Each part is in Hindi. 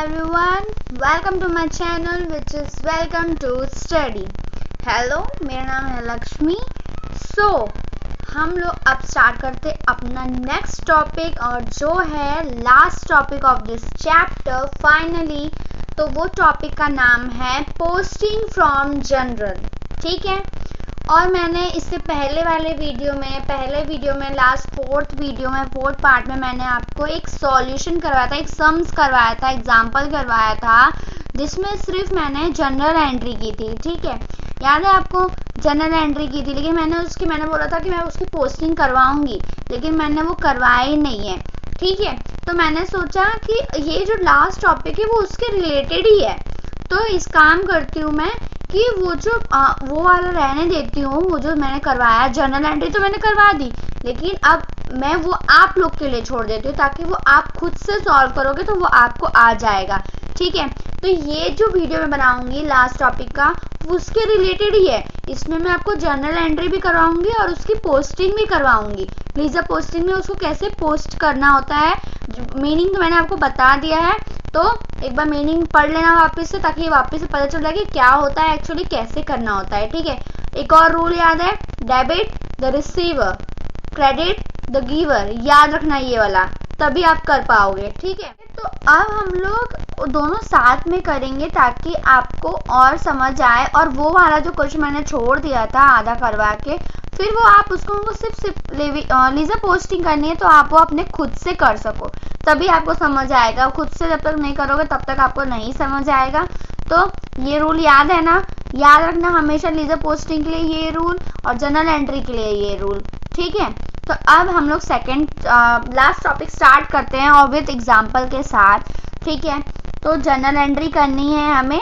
everyone, welcome to my channel which is welcome to study. Hello, मेरा नाम है लक्ष्मी. हम लोग अब स्टार्ट करते अपना नेक्स्ट टॉपिक और जो है last topic of this chapter finally. तो वो टॉपिक का नाम है पोस्टिंग फ्रॉम जनरल. ठीक है. और मैंने इससे पहले वीडियो में लास्ट फोर्थ पार्ट में मैंने आपको एक सॉल्यूशन करवाया था, एक सम्स करवाया था, एग्जाम्पल करवाया था, जिसमें सिर्फ मैंने जनरल एंट्री की थी. ठीक है, याद है आपको? जनरल एंट्री की थी, लेकिन मैंने बोला था कि मैं उसकी पोस्टिंग करवाऊंगी, लेकिन मैंने वो करवाई नहीं है. ठीक है, तो मैंने सोचा कि ये जो लास्ट टॉपिक है वो उसके रिलेटेड ही है. तो इस काम करती हूँ मैं कि वो वाला रहने देती हूँ. वो जो मैंने करवाया जनरल एंट्री तो मैंने करवा दी, लेकिन अब मैं वो आप लोग के लिए छोड़ देती हूँ ताकि वो आप खुद से सॉल्व करोगे तो वो आपको आ जाएगा. ठीक है, तो ये जो वीडियो मैं बनाऊंगी लास्ट टॉपिक का उसके रिलेटेड ही है. इसमें मैं आपको जनरल एंट्री भी करवाऊंगी और उसकी पोस्टिंग भी करवाऊंगी. लीजा पोस्टिंग में उसको कैसे पोस्ट करना होता है, मीनिंग तो मैंने आपको बता दिया है. तो एक बार मीनिंग पढ़ लेना वापस से, ताकि वापस से पता चल जाए कि क्या होता है एक्चुअली, कैसे करना होता है. ठीक है, एक और रूल याद है, debit the receiver, credit the giver. याद रखना ये वाला, तभी आप कर पाओगे. ठीक है, तो अब हम लोग दोनों साथ में करेंगे ताकि आपको और समझ आए. और वो वाला जो क्वेश्चन मैंने छोड़ दिया था आधा करवा के, फिर वो आप उसको सिर्फ लीजा पोस्टिंग करनी है तो आप वो अपने खुद से कर सको, तभी आपको समझ आएगा. खुद से जब तक नहीं करोगे तब तक आपको नहीं समझ आएगा. तो ये रूल याद है ना? याद रखना हमेशा, लीजा पोस्टिंग के लिए ये रूल और जनरल एंट्री के लिए ये रूल. ठीक है, तो अब हम लोग लास्ट टॉपिक स्टार्ट करते हैं और विद एग्जाम्पल के साथ. ठीक है, तो जनरल एंट्री करनी है हमें.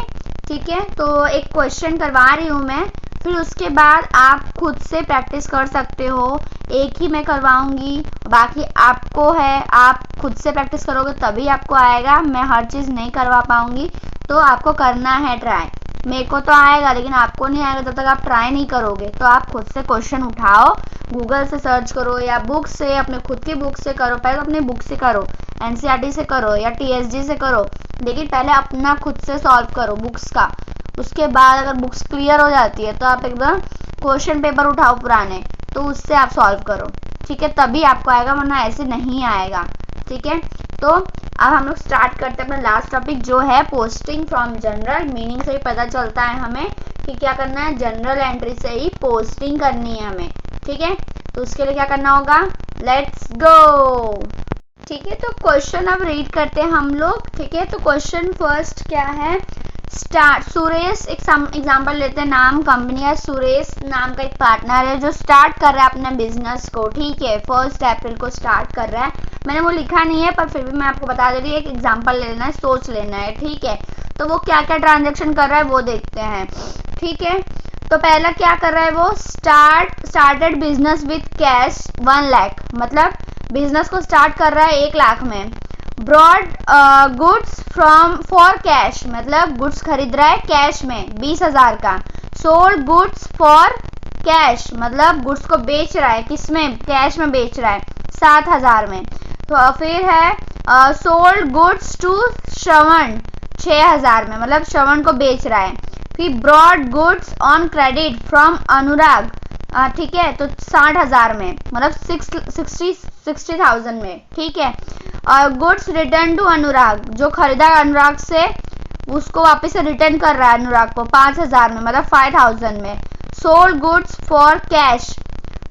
ठीक है, तो एक क्वेश्चन करवा रही हूँ मैं, फिर उसके बाद आप खुद से प्रैक्टिस कर सकते हो. एक ही मैं करवाऊंगी, बाकी आपको है, आप खुद से प्रैक्टिस करोगे तभी आपको आएगा. मैं हर चीज़ नहीं करवा पाऊंगी, तो आपको करना है ट्राई. मेरे को तो आएगा लेकिन आपको नहीं आएगा जब तक आप ट्राई नहीं करोगे. तो आप खुद से क्वेश्चन उठाओ, गूगल से सर्च करो या बुक से, अपने खुद की बुक से करो. पहले तो अपनी बुक से करो, एनसीईआरटी से करो या टीएसजी से करो, लेकिन पहले अपना खुद से सॉल्व करो बुक्स का. उसके बाद अगर बुक्स क्लियर हो जाती है तो आप एकदम क्वेश्चन पेपर उठाओ पुराने, तो उससे आप सॉल्व करो. ठीक है, तभी आपको आएगा, वरना ऐसे नहीं आएगा. ठीक है, तो अब हम लोग स्टार्ट करते हैं अपना लास्ट टॉपिक जो है पोस्टिंग फ्रॉम जनरल. मीनिंग से ही पता चलता है हमें कि क्या करना है, जनरल एंट्री से ही पोस्टिंग करनी है हमें. ठीक है, तो उसके लिए क्या करना होगा, लेट्स गो. ठीक है, तो क्वेश्चन अब रीड करते हैं हम लोग. ठीक है, तो क्वेश्चन फर्स्ट क्या है, स्टार्ट. सुरेश, एक एग्जांपल लेते हैं. नाम कंपनी है, सुरेश नाम का एक पार्टनर है जो स्टार्ट कर रहा है अपने बिजनेस को. ठीक है, 1 अप्रैल को स्टार्ट कर रहा है. मैंने वो लिखा नहीं है पर फिर भी मैं आपको बता दे रही हूँ, एक एग्जांपल लेना है, सोच लेना है. ठीक है, तो वो क्या क्या ट्रांजेक्शन कर रहा है वो देखते हैं. ठीक है, तो पहला क्या कर रहा है वो, started business with cash 1 lakh, मतलब बिजनेस को स्टार्ट कर रहा है 1 लाख में. ब्रॉड गुड्स फॉर कैश, मतलब गुड्स खरीद रहा है कैश में 20,000 का. सोल्ड गुड्स फॉर कैश, मतलब गुड्स को बेच रहा है, किसमें, कैश में बेच रहा है 7,000 में. तो फिर है सोल्ड गुड्स टू श्रवण 6,000 में, मतलब श्रवण को बेच रहा है. फिर brought goods on credit from Anurag. ठीक है, तो 60,000 में, मतलब 60,000 में. ठीक है, और गुड्स रिटर्न टू अनुराग, जो खरीदा अनुराग से उसको वापस से रिटर्न कर रहा है अनुराग को 5,000 में, मतलब 5,000 में. सोल्ड गुड्स फॉर कैश,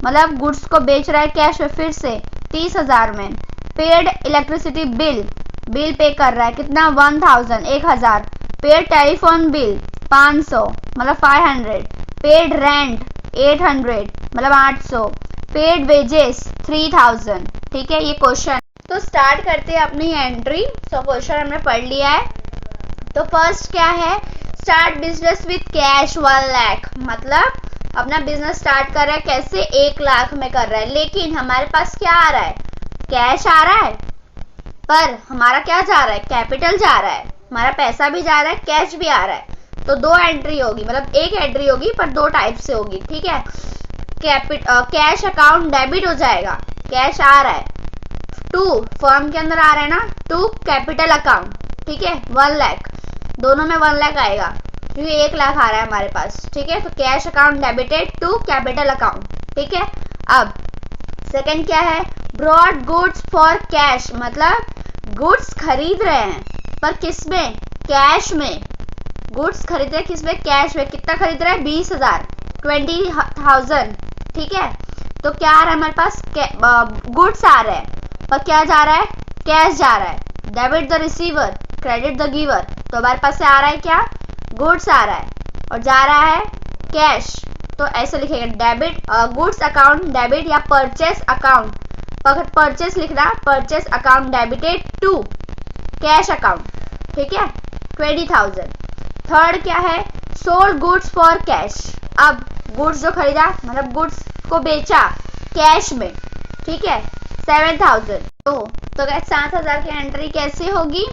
मतलब गुड्स को बेच रहा है कैश में फिर से 30,000 में. पेड इलेक्ट्रिसिटी बिल पे कर रहा है कितना, 1,000. पेड टेलीफोन बिल 500, मतलब 500. पेड रेंट 800, मतलब 800. Paid wages 3,000. ठीक है, ये क्वेश्चन. तो स्टार्ट करते हैं अपनी एंट्री. तो क्वेश्चन हमने पढ़ लिया है. तो फर्स्ट क्या है, start business with cash 1 lakh, मतलब अपना बिजनेस स्टार्ट कर रहा है कैसे, 1 लाख में कर रहा है. लेकिन हमारे पास क्या आ रहा है, कैश आ रहा है, पर हमारा क्या जा रहा है, कैपिटल जा रहा है, हमारा पैसा भी जा रहा है, कैश भी आ रहा है. तो 2 एंट्री होगी, मतलब एक एंट्री होगी पर 2 टाइप से होगी. ठीक है, कैश अकाउंट डेबिट हो जाएगा, कैश आ रहा है, टू फर्म के अंदर आ रहा है ना, टू कैपिटल अकाउंट. ठीक है, 1 लाख, दोनों में 1 लाख आएगा क्योंकि 1 लाख आ रहा है हमारे पास। ठीक है, तो cash account debited to capital account. ठीक है, अब सेकंड क्या है, ब्रॉड गुड्स फॉर कैश, मतलब गुड्स खरीद रहे हैं पर किस में, कैश में। गुड्स खरीद रहे हैं किस में, कैश में। कितना खरीद रहा है, 20,000, 20,000। ठीक है, तो क्या आ रहा है हमारे पास, गुड्स आ रहे हैं पर क्या जा रहा है, कैश जा रहा है। Debit the receiver, credit the giver, तो हमारे पास से आ रहा है क्या, गुड्स आ रहा है और जा रहा है कैश। तो ऐसे लिखेगा डेबिट, गुड्स अकाउंट डेबिट या परचेस अकाउंट, अगर परचेस लिखना, purchase account debited to cash account. ठीक है, 20,000। थर्ड क्या है, सोल्ड गुड्स फॉर कैश, अब गुड्स जो खरीदा मतलब गुड्स को बेचा कैश में। ठीक है, 7,000। तो क्या 7,000 की एंट्री कैसे होगी,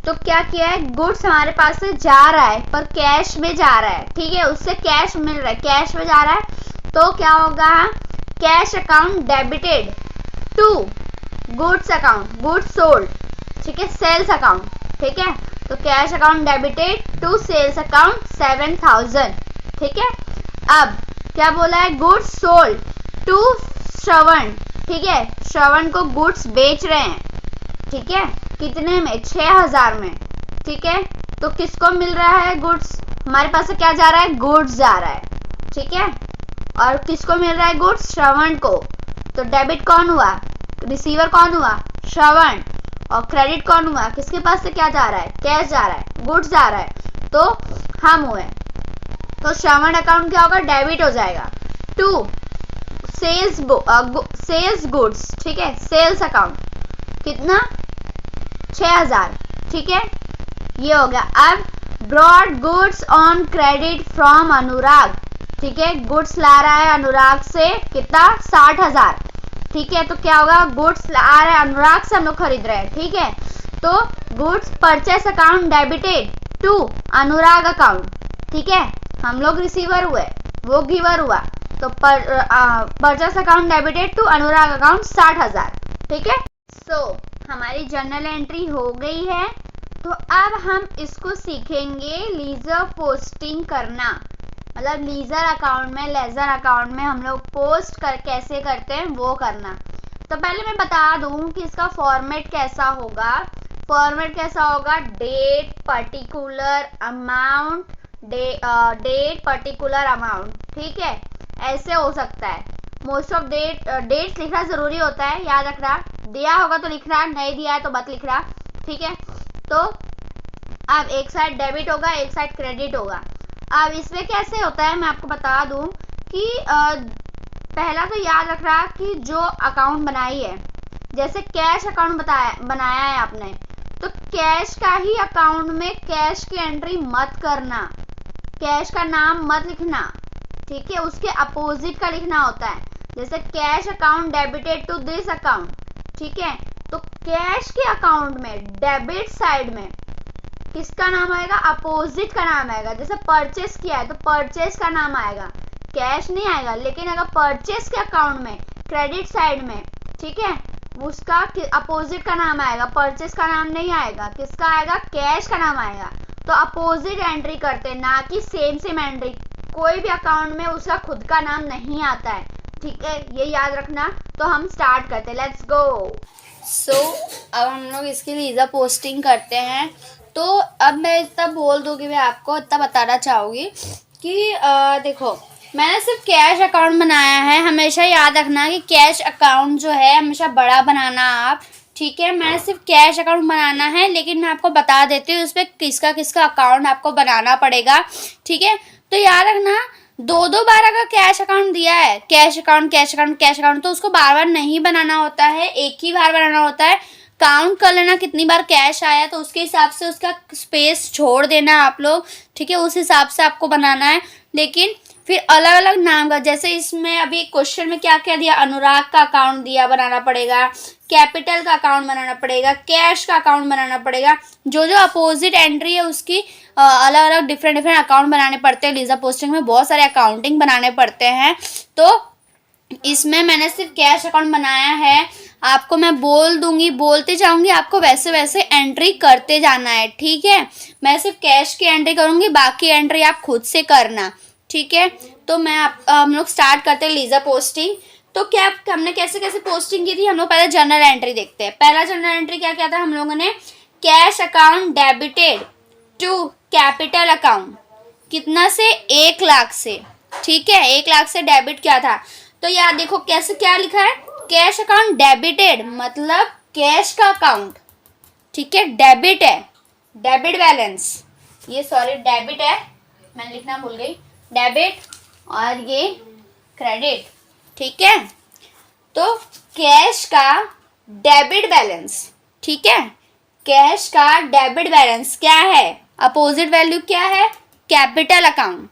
तो क्या किया है, गुड्स हमारे पास से जा रहा है पर कैश में जा रहा है। ठीक है, उससे कैश मिल रहा है, कैश में जा रहा है, तो क्या होगा, cash account debited to goods account, goods sold. ठीक है, सेल्स अकाउंट। ठीक है, तो cash account debited to sales account 7,000। ठीक है, अब क्या बोला है, गुड्स सोल्ड टू श्रवण। ठीक है, श्रवण को गुड्स बेच रहे हैं। ठीक है, कितने में, 6,000 में। ठीक है, तो किसको मिल रहा है गुड्स, हमारे पास से क्या जा रहा है, गुड्स जा रहा है। ठीक है, और किसको मिल रहा है गुड्स, श्रवण को। तो डेबिट कौन हुआ, रिसीवर कौन हुआ, श्रवण, और क्रेडिट कौन हुआ, किसके पास से क्या जा रहा है, कैश जा रहा है, गुड्स जा रहा है, तो हम हुए। तो श्रवण अकाउंट क्या होगा, डेबिट हो जाएगा टू सेल्स गुड्स। ठीक है, सेल्स अकाउंट कितना, 6,000। ठीक है, ये हो गया। अब brought goods on credit from Anurag. ठीक है, गुड्स ला रहा है अनुराग से, कितना, 60,000। ठीक है, तो क्या होगा, गुड्स आ रहा है अनुराग से, हम लोग खरीद रहे हैं। ठीक है, तो goods purchase account debited to Anurag account. ठीक है, हम लोग रिसीवर हुए, वो गिवर हुआ, तो purchase account debited to Anurag account 60,000। ठीक है, सो हमारी जर्नल एंट्री हो गई है। तो अब हम इसको सीखेंगे लीजर पोस्टिंग करना, मतलब लीजर अकाउंट में, लेजर अकाउंट में हम लोग पोस्ट कैसे करते हैं वो करना। तो पहले मैं बता दूं कि इसका फॉर्मेट कैसा होगा। फॉर्मेट कैसा होगा, date particular amount, date particular amount. ठीक है, ऐसे हो सकता है। मोस्ट ऑफ डेट्स लिखना जरूरी होता है, याद रखना, दिया होगा तो लिखना, नहीं दिया है तो मत लिखना। ठीक है, तो अब एक साइड डेबिट होगा, एक साइड क्रेडिट होगा। अब इसमें कैसे होता है मैं आपको बता दूं कि पहला तो याद रख रहा कि जो अकाउंट बनाई है, जैसे कैश अकाउंट बनाया है आपने, तो कैश का ही अकाउंट में कैश की एंट्री मत करना, कैश का नाम मत लिखना। ठीक है, उसके अपोजिट का लिखना होता है, जैसे cash account debited to this account. ठीक है, तो कैश के अकाउंट में डेबिट साइड में किसका नाम आएगा, अपोजिट का नाम आएगा। जैसे परचेस किया है तो परचेस का नाम आएगा, कैश नहीं आएगा। लेकिन अगर परचेस के अकाउंट में क्रेडिट साइड में, ठीक है, उसका अपोजिट का नाम आएगा, परचेस का नाम नहीं आएगा, किसका आएगा, कैश का नाम आएगा। तो अपोजिट एंट्री करते हैं, ना कि सेम एंट्री। कोई भी अकाउंट में उसका खुद का नाम नहीं आता है। ठीक है, ये याद रखना। तो हम स्टार्ट करते हैं, लेट्स गो। सो अब हम लोग इसकी लीजर पोस्टिंग करते हैं। तो अब मैं इतना बोल दूंगी, मैं आपको इतना बताना चाहूँगी कि देखो, मैंने सिर्फ कैश अकाउंट बनाया है। हमेशा याद रखना कि कैश अकाउंट जो है हमेशा बड़ा बनाना आप। ठीक है, मैंने सिर्फ कैश अकाउंट बनाना है, लेकिन मैं आपको बता देती हूँ उस पर किसका किसका अकाउंट आपको बनाना पड़ेगा। ठीक है, तो याद रखना, दो बार अगर कैश अकाउंट दिया है, कैश अकाउंट, तो उसको बार बार नहीं बनाना होता है, एक ही बार बनाना होता है। काउंट कर लेना कितनी बार कैश आया, तो उसके हिसाब से उसका स्पेस छोड़ देना आप लोग। ठीक है, उस हिसाब से आपको बनाना है। लेकिन फिर अलग अलग नाम का, जैसे इसमें अभी क्वेश्चन में क्या क्या दिया, अनुराग का अकाउंट दिया, बनाना पड़ेगा, कैपिटल का अकाउंट बनाना पड़ेगा, कैश का अकाउंट बनाना पड़ेगा। जो जो अपोजिट एंट्री है उसकी अलग अलग डिफरेंट अकाउंट बनाने पड़ते हैं। लीजर पोस्टिंग में बहुत सारे अकाउंटिंग बनाने पड़ते हैं। तो इसमें मैंने सिर्फ कैश अकाउंट बनाया है। आपको मैं बोल दूंगी, बोलते जाऊंगी, आपको वैसे वैसे एंट्री करते जाना है, ठीक है। मैं सिर्फ कैश की एंट्री करूंगी, बाकी एंट्री आप खुद से करना, ठीक है। तो हम लोग स्टार्ट करते हैं लीजा पोस्टिंग। तो क्या हमने कैसे कैसे पोस्टिंग की थी, हम लोग पहले जनरल एंट्री देखते हैं। पहला जनरल एंट्री क्या क्या था हम लोगों ने, cash account debited to capital account, कितना से, 1 लाख से, ठीक है। 1 लाख से डेबिट क्या था, तो यार देखो कैसे क्या लिखा है, कैश अकाउंट डेबिटेड मतलब कैश का अकाउंट, ठीक है। डेबिट है, डेबिट बैलेंस, ये सॉरी डेबिट है, मैं लिखना भूल गई, डेबिट और ये क्रेडिट, ठीक है। तो कैश का डेबिट बैलेंस, ठीक है, कैश का डेबिट बैलेंस क्या है, अपोजिट वैल्यू क्या है, कैपिटल अकाउंट।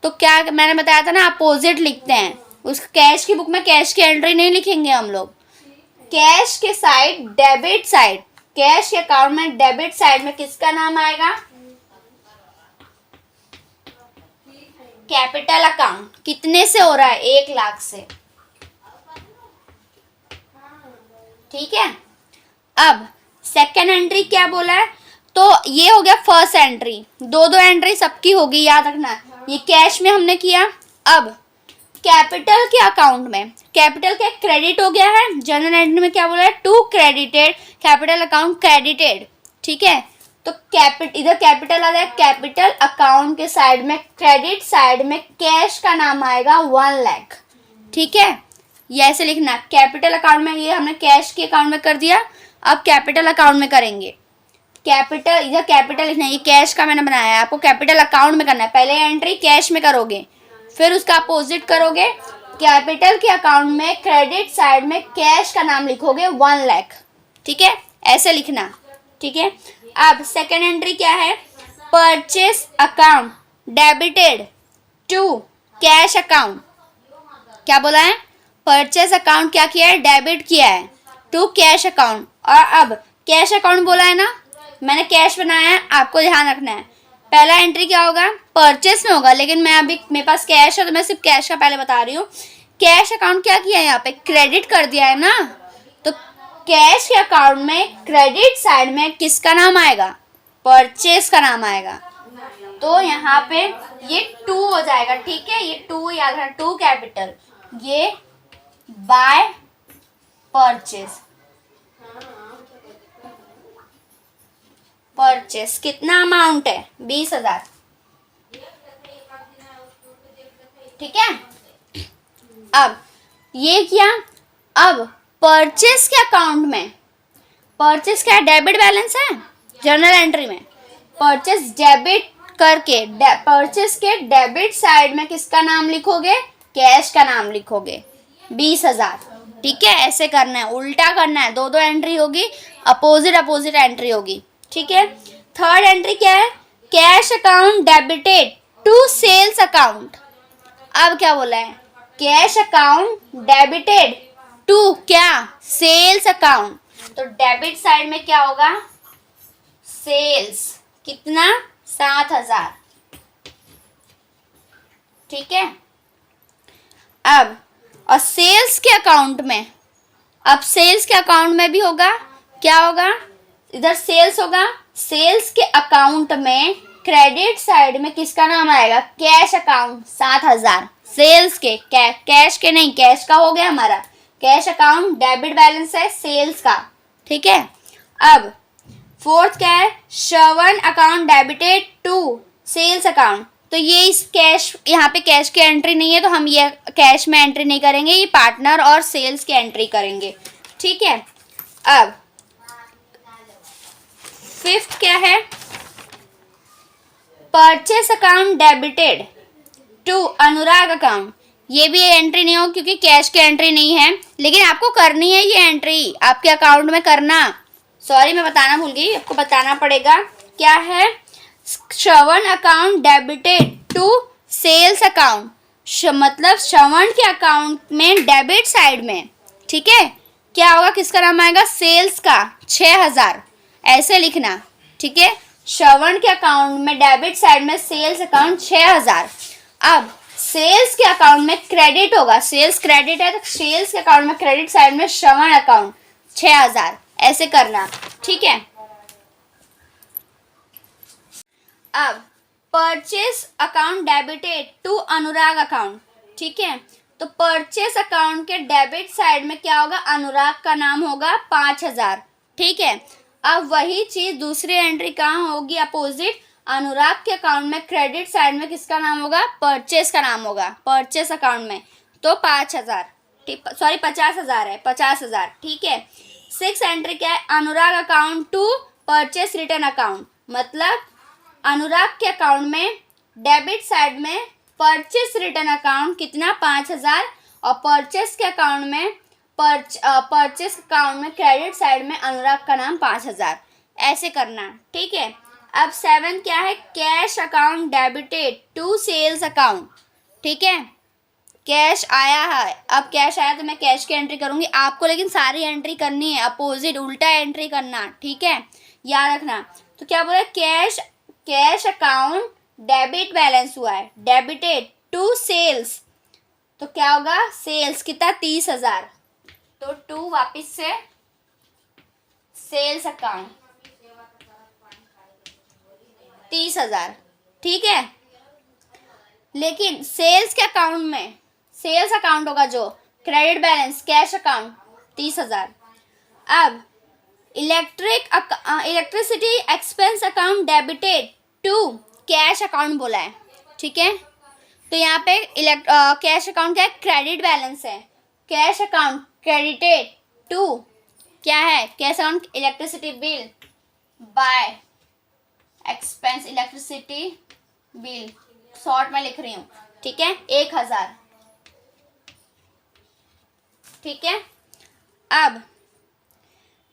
तो क्या मैंने बताया था ना, अपोजिट लिखते हैं, उस कैश की बुक में कैश की एंट्री नहीं लिखेंगे हम लोग, कैश के साइड डेबिट साइड, कैश के अकाउंट में डेबिट साइड में किसका नाम आएगा, कैपिटल अकाउंट। कितने से हो रहा है, 1 लाख से, ठीक है। अब सेकेंड एंट्री क्या बोला है, तो ये हो गया फर्स्ट एंट्री, दो दो एंट्री सबकी होगी, याद रखना। ये कैश में हमने किया। अब कैपिटल के अकाउंट में, कैपिटल के क्रेडिट हो गया है, जनरल एंट्री में क्या बोला है, to credited, capital account credited, ठीक है। तो इधर कैपिटल आ जाए, कैपिटल अकाउंट के साइड में, क्रेडिट साइड में कैश का नाम आएगा 1 लाख, ठीक है। ये ऐसे लिखना, कैपिटल अकाउंट में, ये हमने कैश के अकाउंट में कर दिया, अब कैपिटल अकाउंट में करेंगे। कैपिटल, इधर कैपिटल लिखना है, ये कैश का मैंने बनाया है, आपको कैपिटल अकाउंट में करना है। पहले एंट्री कैश में करोगे, फिर उसका अपोजिट करोगे, कैपिटल के अकाउंट में क्रेडिट साइड में कैश का नाम लिखोगे 1 लाख, ठीक है, ऐसे लिखना, ठीक है। अब सेकेंड एंट्री क्या है, purchase account debited to cash account, क्या बोला है, परचेस अकाउंट क्या किया है, डेबिट किया है टू कैश अकाउंट। और अब कैश अकाउंट बोला है ना, मैंने कैश बनाया है, आपको ध्यान रखना है। पहला एंट्री क्या होगा, परचेस में होगा, लेकिन मैं अभी मेरे पास कैश है तो मैं सिर्फ कैश का पहले बता रही हूँ। कैश अकाउंट क्या किया है, यहाँ पे क्रेडिट कर दिया है ना, तो कैश के अकाउंट में क्रेडिट साइड में किसका नाम आएगा, परचेस का नाम आएगा। तो यहाँ पे ये 2 हो जाएगा, ठीक है, ये 2 याद रखना, 2 कैपिटल, ये बाय परचेस। परचेस कितना अमाउंट है, 20,000, ठीक है। अब ये किया। अब परचेस के अकाउंट में, परचेस क्या डेबिट बैलेंस है, जर्नल एंट्री में परचेस डेबिट करके, परचेस के डेबिट साइड में किसका नाम लिखोगे, कैश का नाम लिखोगे, 20,000, ठीक है। ऐसे करना है, उल्टा करना है, दो दो एंट्री होगी, अपोजिट अपोजिट एंट्री होगी, ठीक है। थर्ड एंट्री क्या है, cash account debited to sales account. अब क्या बोला है, कैश अकाउंट डेबिटेड टू क्या, सेल्स अकाउंट। तो डेबिट साइड में क्या होगा, सेल्स, कितना, 7,000, ठीक है। अब और सेल्स के अकाउंट में, अब सेल्स के अकाउंट में भी होगा, क्या होगा, इधर सेल्स होगा, सेल्स के अकाउंट में क्रेडिट साइड में किसका नाम आएगा, कैश अकाउंट 7,000, सेल्स के, कैश के नहीं, कैश का हो गया हमारा, कैश अकाउंट डेबिट बैलेंस है सेल्स का, ठीक है। अब फोर्थ क्या है, Shravan account debited to sales account. तो ये इस कैश, यहाँ पे कैश की एंट्री नहीं है तो हम ये कैश में एंट्री नहीं करेंगे, ये पार्टनर और सेल्स की एंट्री करेंगे, ठीक है। अब फिफ्थ क्या है, purchase account debited to Anurag account. ये भी एंट्री नहीं हो क्योंकि कैश की एंट्री नहीं है, लेकिन आपको करनी है ये एंट्री, आपके अकाउंट में करना। सॉरी मैं बताना भूल गई, आपको बताना पड़ेगा। क्या है, Shravan account debited to sales account, मतलब श्रवण के अकाउंट में डेबिट साइड में, ठीक है, क्या होगा, किसका नाम आएगा, सेल्स का, 6,000, ऐसे लिखना, ठीक है। श्रवण के अकाउंट में डेबिट साइड में सेल्स अकाउंट 6,000। अब सेल्स के अकाउंट में क्रेडिट होगा, सेल्स क्रेडिट है तो सेल्स के अकाउंट में क्रेडिट साइड में श्रवण अकाउंट 6000, ऐसे करना, ठीक है। अब purchase account debited to Anurag account, ठीक है। तो परचेस अकाउंट के डेबिट साइड में क्या होगा, अनुराग का नाम होगा 5000, ठीक है। अब वही चीज दूसरी एंट्री कहाँ होगी, अपोजिट, अनुराग के अकाउंट में क्रेडिट साइड में किसका नाम होगा, परचेस का नाम होगा, परचेस अकाउंट में तो 5000, सॉरी 50,000 है, 50,000, ठीक है। 6 एंट्री क्या है, Anurag account to purchase return account, मतलब अनुराग के अकाउंट में डेबिट साइड में परचेस रिटर्न अकाउंट कितना 5000, और परचेस के अकाउंट में परचेस अकाउंट में क्रेडिट साइड में अनुराग का नाम 5000, ऐसे करना, ठीक है। अब 7 क्या है, cash account debited to sales account, ठीक है। कैश आया है, अब कैश आया तो मैं कैश की एंट्री करूंगी, आपको लेकिन सारी एंट्री करनी है, अपोजिट उल्टा एंट्री करना, ठीक है, याद रखना। तो क्या बोला, कैश अकाउंट डेबिट बैलेंस हुआ है, डेबिटेड टू सेल्स, तो क्या होगा, सेल्स कितना 30,000, तो 2 वापिस से सेल्स अकाउंट 30,000, ठीक है। लेकिन सेल्स के अकाउंट में, सेल्स अकाउंट होगा जो क्रेडिट बैलेंस कैश अकाउंट 30,000। अब electricity expense account debited to cash account बोला है, ठीक है। तो यहाँ पे कैश अकाउंट क्या है, क्रेडिट बैलेंस है, कैश अकाउंट क्रेडिटेड टू क्या है, cash account electricity bill bye expense electricity bill, short में लिख रही हूँ, ठीक है, 1000, ठीक है। अब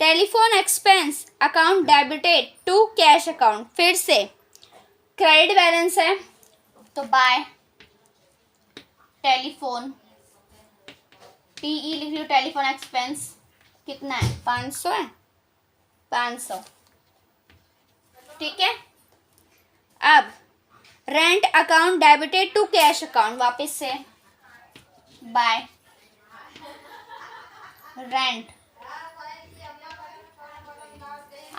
telephone expense account debited to cash account, फिर से क्रेडिट बैलेंस है तो बाय टेलीफोन, टीई लिख लो, टेलीफोन एक्सपेंस कितना है, 500 है, 500, ठीक है। अब rent account debited to cash account, वापस से बाय रेंट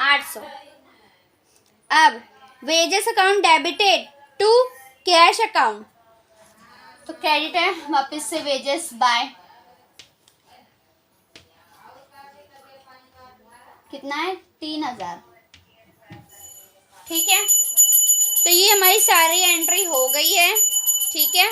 800। अब wages account debited to cash account, तो क्रेडिट है, वापस से वेजेस बाय कितना है, 3000, ठीक है। तो ये हमारी सारी एंट्री हो गई है, ठीक है।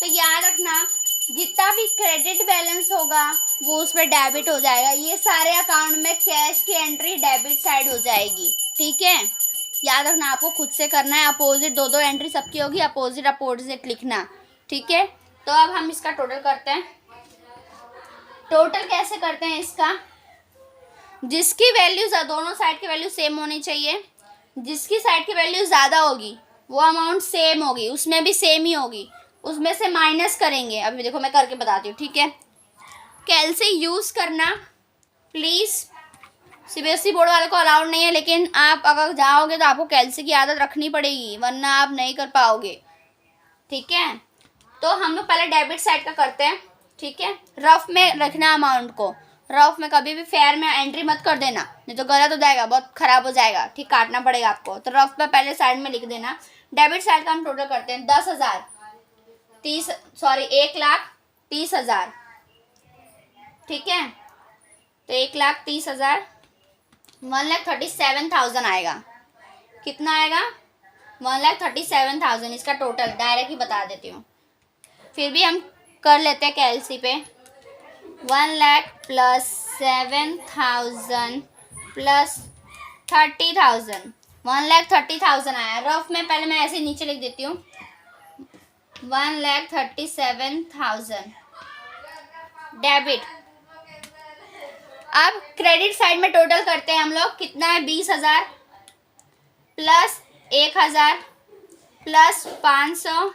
तो याद रखना जितना भी क्रेडिट बैलेंस होगा वो उस पर डेबिट हो जाएगा, ये सारे अकाउंट में कैश की एंट्री डेबिट साइड हो जाएगी, ठीक है। याद रखना आपको खुद से करना है, अपोजिट दो एंट्री सबकी होगी, अपोजिट अपोजिट लिखना, ठीक है। तो अब हम इसका टोटल करते हैं। टोटल कैसे करते हैं इसका, जिसकी वैल्यू दोनों साइड की वैल्यू सेम होनी चाहिए, जिसकी साइड की वैल्यू ज़्यादा होगी वो अमाउंट सेम होगी, उसमें भी सेम ही होगी, उसमें से माइनस करेंगे। अभी देखो मैं करके बताती हूँ, ठीक है। कैलसी यूज़ करना प्लीज़, सीबीएसई बोर्ड वाले को अलाउड नहीं है, लेकिन आप अगर जाओगे तो आपको कैलसी की आदत रखनी पड़ेगी, वरना आप नहीं कर पाओगे, ठीक है। तो हम लोग पहले डेबिट साइड का करते हैं, ठीक है। रफ में रखना अमाउंट को, रफ में कभी भी फेयर में एंट्री मत कर देना, नहीं तो गलत हो जाएगा, बहुत ख़राब हो जाएगा, ठीक, काटना पड़ेगा आपको। तो रफ में पहले साइड में लिख देना। डेबिट साइड का हम टोटल करते हैं 1,30,000, ठीक है। तो 1,30,000 1,37,000 आएगा, कितना आएगा, 1,37,000 इसका टोटल, डायरेक्ट ही बता देती हूँ, फिर भी हम कर लेते हैं कैलसी पे। 1,00,000 प्लस 7,000 प्लस 30,000, 1,30,000 आया। रफ में पहले मैं ऐसे नीचे लिख देती हूँ, 1,37,000 डेबिट। अब क्रेडिट साइड में टोटल करते हैं हम लोग, कितना है, 20,000 प्लस 1,000 प्लस 500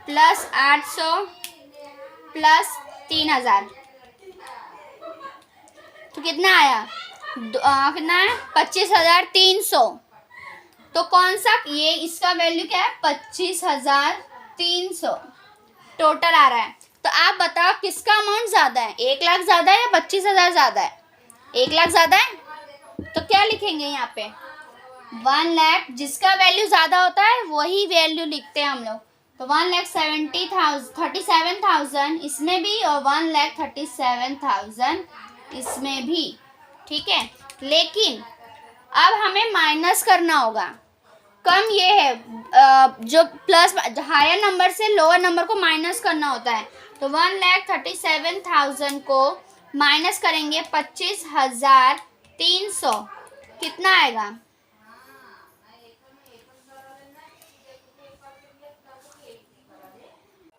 प्लस 800 प्लस 3,000, तो कितना आया, कितना है, 25,300। तो कौन सा, ये इसका वैल्यू क्या है, 25,300, टोटल आ रहा है। तो आप बताओ किसका अमाउंट ज़्यादा है, 1 लाख ज़्यादा है या 25,000 ज़्यादा है? 1 लाख ज़्यादा है। तो क्या लिखेंगे यहाँ पे? 1 लाख, जिसका वैल्यू ज़्यादा होता है वही वैल्यू लिखते हैं हम लोग। तो 1,37,000 इसमें भी और 1,37,000 इसमें भी, ठीक है। लेकिन अब हमें माइनस करना होगा। कम ये है जो प्लस हायर नंबर से लोअर नंबर को माइनस करना होता है। तो 1,37,000 को माइनस करेंगे 25,300, कितना आएगा?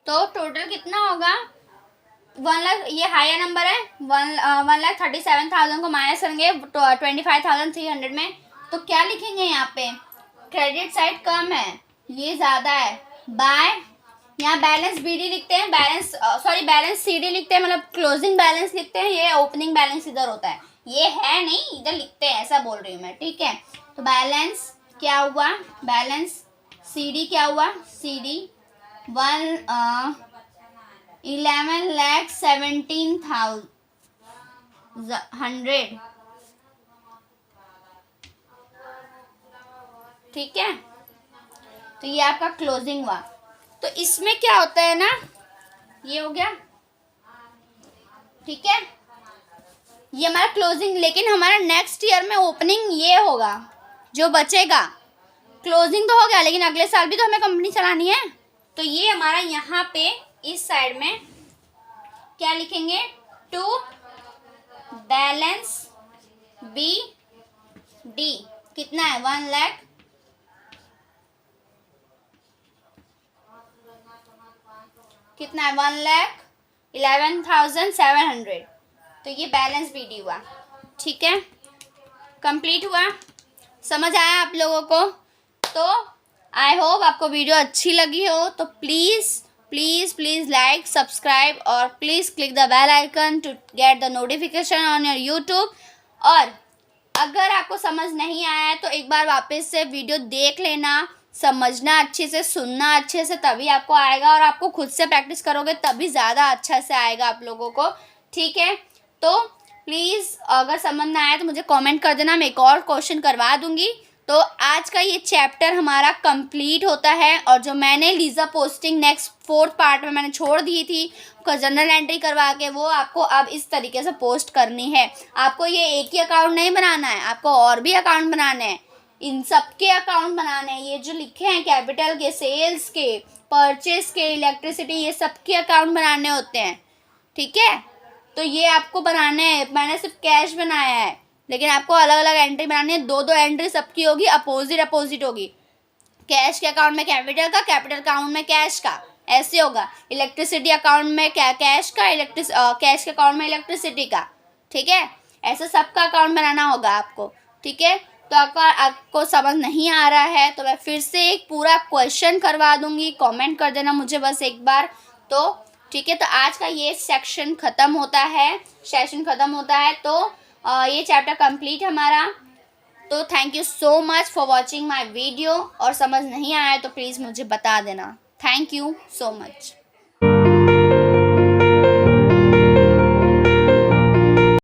तो टोटल कितना होगा? 1 लाख, ये हायर नंबर है। 1,37,000 को माइनस करेंगे 25,300 में। तो क्या लिखेंगे यहाँ पे? क्रेडिट साइड कम है, ये ज़्यादा है, बाय यहाँ बैलेंस BD लिखते हैं, बैलेंस CD लिखते हैं, मतलब क्लोजिंग बैलेंस लिखते हैं। ये ओपनिंग बैलेंस इधर होता है, ये है नहीं, इधर लिखते हैं, ऐसा बोल रही हूँ मैं, ठीक है। तो बैलेंस क्या हुआ? बैलेंस CD क्या हुआ? CD 11,17,100, ठीक है। तो ये आपका क्लोजिंग हुआ। तो इसमें क्या होता है ना, ये हो गया, ठीक है, ये हमारा क्लोजिंग। लेकिन हमारा नेक्स्ट ईयर में ओपनिंग ये होगा जो बचेगा। क्लोजिंग तो हो गया, लेकिन अगले साल भी तो हमें कंपनी चलानी है। तो ये हमारा यहाँ पे इस साइड में क्या लिखेंगे? टू बैलेंस BD कितना है? 1 लाख, कितना है? 1,11,700। तो ये बैलेंस BD हुआ, ठीक है, कंप्लीट हुआ। समझ आया आप लोगों को? तो आई होप आपको वीडियो अच्छी लगी हो। तो प्लीज़ लाइक, सब्सक्राइब और please click the bell icon to get the notification on your YouTube. और अगर आपको समझ नहीं आया है तो एक बार वापस से वीडियो देख लेना, समझना अच्छे से, सुनना अच्छे से, तभी आपको आएगा। और आपको खुद से प्रैक्टिस करोगे तभी ज़्यादा अच्छा से आएगा आप लोगों को, ठीक है। तो प्लीज़ अगर समझ ना आया तो मुझे कमेंट कर देना, मैं एक और क्वेश्चन करवा दूँगी। तो आज का ये चैप्टर हमारा कंप्लीट होता है। और जो मैंने Lisa posting next 4th part में मैंने छोड़ दी थी जनरल एंट्री करवा के, वो आपको अब इस तरीके से पोस्ट करनी है। आपको ये एक ही अकाउंट नहीं बनाना है, आपको और भी अकाउंट बनाने हैं, इन सब के अकाउंट बनाने हैं। ये जो लिखे हैं कैपिटल के, सेल्स के, परचेस के, इलेक्ट्रिसिटी, ये सब के अकाउंट बनाने होते हैं, ठीक है। तो ये आपको बनाने हैं। मैंने सिर्फ कैश बनाया है, लेकिन आपको अलग अलग एंट्री बनानी है। 2-2 एंट्री सबकी होगी, अपोजिट होगी। कैश के अकाउंट में कैपिटल का, कैपिटल अकाउंट में कैश का, ऐसे होगा। इलेक्ट्रिसिटी अकाउंट में कैश का, कैश के अकाउंट में इलेक्ट्रिसिटी का, ठीक है। ऐसे सबका अकाउंट बनाना होगा आपको, ठीक है। तो अगर आपको समझ नहीं आ रहा है तो मैं फिर से एक पूरा क्वेश्चन करवा दूंगी, कमेंट कर देना मुझे बस एक बार, तो ठीक है। तो आज का ये सेशन ख़त्म होता है, तो ये चैप्टर कंप्लीट हमारा। तो thank you so much for watching my video. और समझ नहीं आया तो प्लीज़ मुझे बता देना। Thank you so much.